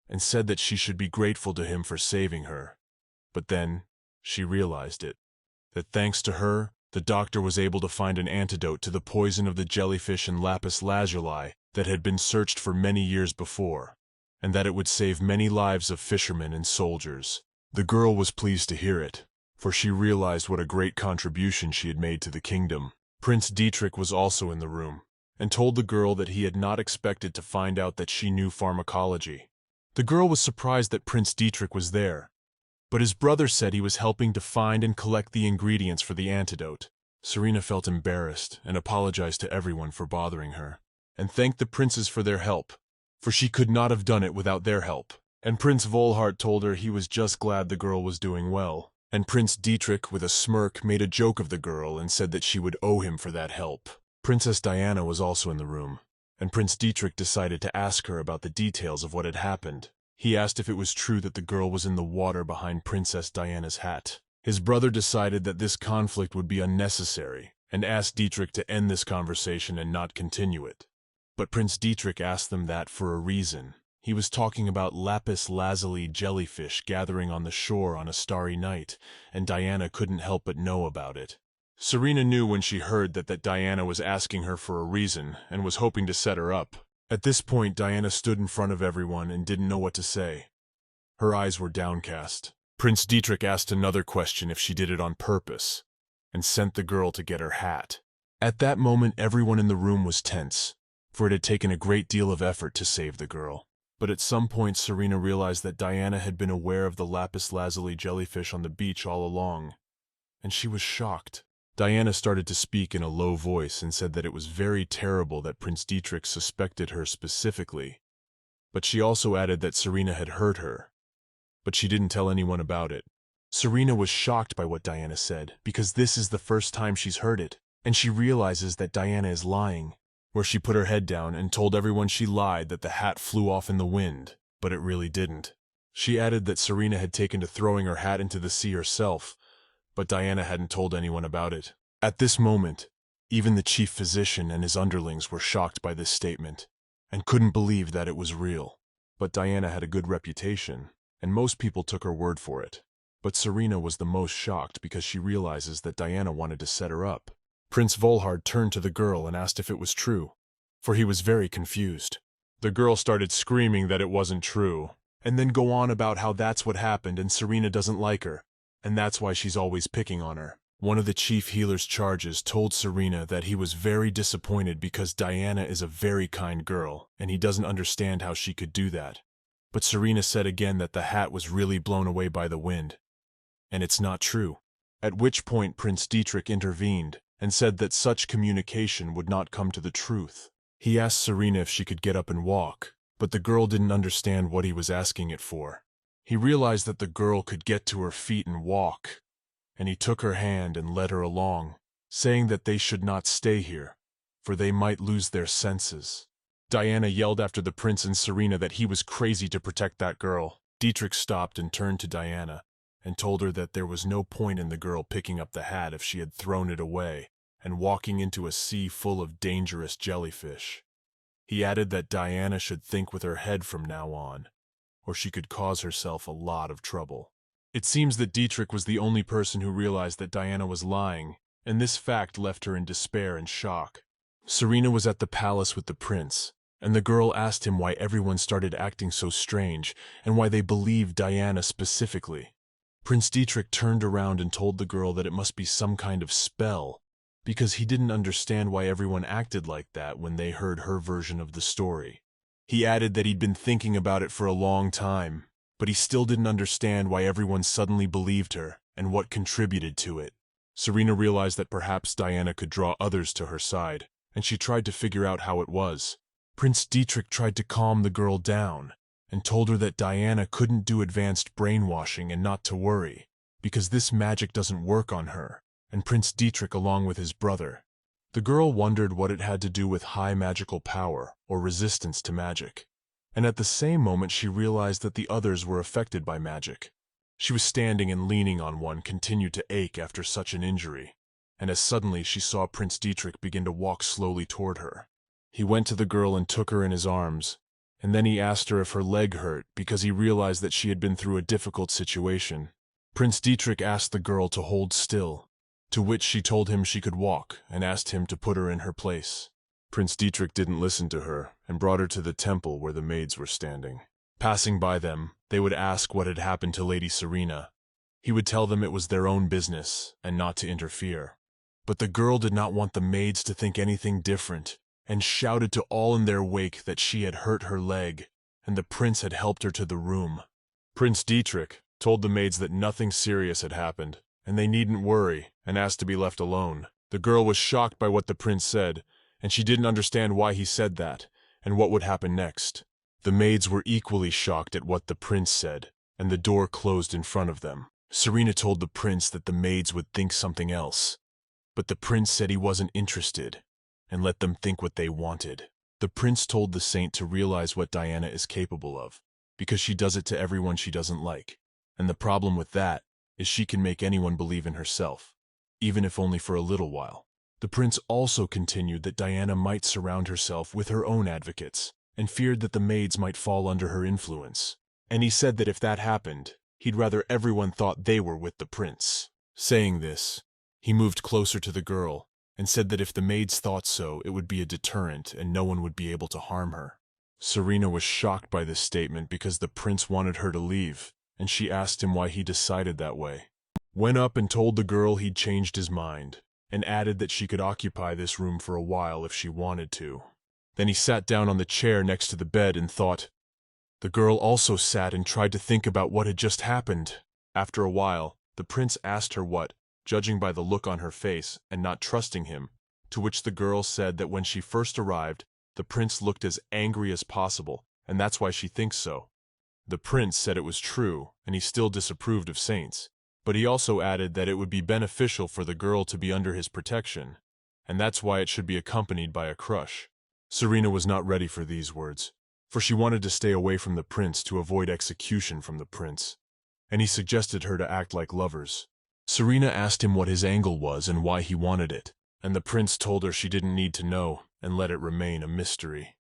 and said that she should be grateful to him for saving her. But then she realized it, that thanks to her, the doctor was able to find an antidote to the poison of the jellyfish and lapis lazuli that had been searched for many years before, and that it would save many lives of fishermen and soldiers. The girl was pleased to hear it, for she realized what a great contribution she had made to the kingdom. Prince Dietrich was also in the room, and told the girl that he had not expected to find out that she knew pharmacology. The girl was surprised that Prince Dietrich was there, but his brother said he was helping to find and collect the ingredients for the antidote. Serena felt embarrassed and apologized to everyone for bothering her, and thanked the princes for their help, for she could not have done it without their help. And Prince Volhard told her he was just glad the girl was doing well. And Prince Dietrich, with a smirk, made a joke of the girl and said that she would owe him for that help. Princess Diana was also in the room, and Prince Dietrich decided to ask her about the details of what had happened. He asked if it was true that the girl was in the water behind Princess Diana's hat. His brother decided that this conflict would be unnecessary, and asked Dietrich to end this conversation and not continue it. But Prince Dietrich asked them that for a reason. He was talking about lapis lazuli jellyfish gathering on the shore on a starry night, and Diana couldn't help but know about it. Serena knew when she heard that Diana was asking her for a reason and was hoping to set her up. At this point, Diana stood in front of everyone and didn't know what to say. Her eyes were downcast. Prince Dietrich asked another question if she did it on purpose, and sent the girl to get her hat. At that moment, everyone in the room was tense, for it had taken a great deal of effort to save the girl. But at some point, Serena realized that Diana had been aware of the lapis lazuli jellyfish on the beach all along, and she was shocked. Diana started to speak in a low voice and said that it was very terrible that Prince Dietrich suspected her specifically, But she also added that Serena had hurt her, but she didn't tell anyone about it. Serena was shocked by what Diana said, because this is the first time she's heard it, and she realizes that Diana is lying, where she put her head down and told everyone she lied that the hat flew off in the wind, but it really didn't. She added that Serena had taken to throwing her hat into the sea herself, but Diana hadn't told anyone about it. At this moment, even the chief physician and his underlings were shocked by this statement, and couldn't believe that it was real. But Diana had a good reputation, and most people took her word for it. But Serena was the most shocked because she realizes that Diana wanted to set her up. Prince Volhard turned to the girl and asked if it was true, for he was very confused. The girl started screaming that it wasn't true, and then go on about how that's what happened and Serena doesn't like her, and that's why she's always picking on her. One of the chief healer's charges told Serena that he was very disappointed because Diana is a very kind girl, and he doesn't understand how she could do that. But Serena said again that the hat was really blown away by the wind, and it's not true. At which point Prince Dietrich intervened and said that such communication would not come to the truth. He asked Serena if she could get up and walk, but the girl didn't understand what he was asking it for. He realized that the girl could get to her feet and walk, and he took her hand and led her along, saying that they should not stay here, for they might lose their senses. Diana yelled after the prince and Serena that he was crazy to protect that girl. Dietrich stopped and turned to Diana and told her that there was no point in the girl picking up the hat if she had thrown it away and walking into a sea full of dangerous jellyfish. He added that Diana should think with her head from now on, or she could cause herself a lot of trouble. It seems that Dietrich was the only person who realized that Diana was lying, and this fact left her in despair and shock. Serena was at the palace with the prince, and the girl asked him why everyone started acting so strange and why they believed Diana specifically. Prince Dietrich turned around and told the girl that it must be some kind of spell, because he didn't understand why everyone acted like that when they heard her version of the story. He added that he'd been thinking about it for a long time, but he still didn't understand why everyone suddenly believed her and what contributed to it. Serena realized that perhaps Diana could draw others to her side, and she tried to figure out how it was. Prince Dietrich tried to calm the girl down and told her that Diana couldn't do advanced brainwashing and not to worry, because this magic doesn't work on her, and Prince Dietrich along with his brother. The girl wondered what it had to do with high magical power or resistance to magic. And at the same moment she realized that the others were affected by magic. She was standing and leaning on one continued to ache after such an injury, and as suddenly she saw Prince Dietrich begin to walk slowly toward her. He went to the girl and took her in his arms, and then he asked her if her leg hurt because he realized that she had been through a difficult situation. Prince Dietrich asked the girl to hold still, to which she told him she could walk and asked him to put her in her place. Prince Dietrich didn't listen to her and brought her to the temple where the maids were standing. Passing by them, they would ask what had happened to Lady Serena. He would tell them it was their own business and not to interfere. But the girl did not want the maids to think anything different and shouted to all in their wake that she had hurt her leg and the prince had helped her to the room. Prince Dietrich told the maids that nothing serious had happened and they needn't worry and asked to be left alone. The girl was shocked by what the prince said, and she didn't understand why he said that, and what would happen next. The maids were equally shocked at what the prince said, and the door closed in front of them. Serena told the prince that the maids would think something else, but the prince said he wasn't interested, and let them think what they wanted. The prince told the saint to realize what Diana is capable of, because she does it to everyone she doesn't like, and the problem with that is she can make anyone believe in herself, even if only for a little while. The prince also continued that Diana might surround herself with her own advocates, and feared that the maids might fall under her influence. And he said that if that happened, he'd rather everyone thought they were with the prince. Saying this, he moved closer to the girl, and said that if the maids thought so, it would be a deterrent and no one would be able to harm her. Serena was shocked by this statement because the prince wanted her to leave, and she asked him why he decided that way. Went up and told the girl he'd changed his mind, and added that she could occupy this room for a while if she wanted to. Then he sat down on the chair next to the bed and thought. The girl also sat and tried to think about what had just happened. After a while, the prince asked her what, judging by the look on her face and not trusting him, to which the girl said that when she first arrived, the prince looked as angry as possible and that's why she thinks so. The prince said it was true, and he still disapproved of saints. But he also added that it would be beneficial for the girl to be under his protection, and that's why it should be accompanied by a crush. Serena was not ready for these words, for she wanted to stay away from the prince to avoid execution from the prince, and he suggested her to act like lovers. Serena asked him what his angle was and why he wanted it, and the prince told her she didn't need to know and let it remain a mystery.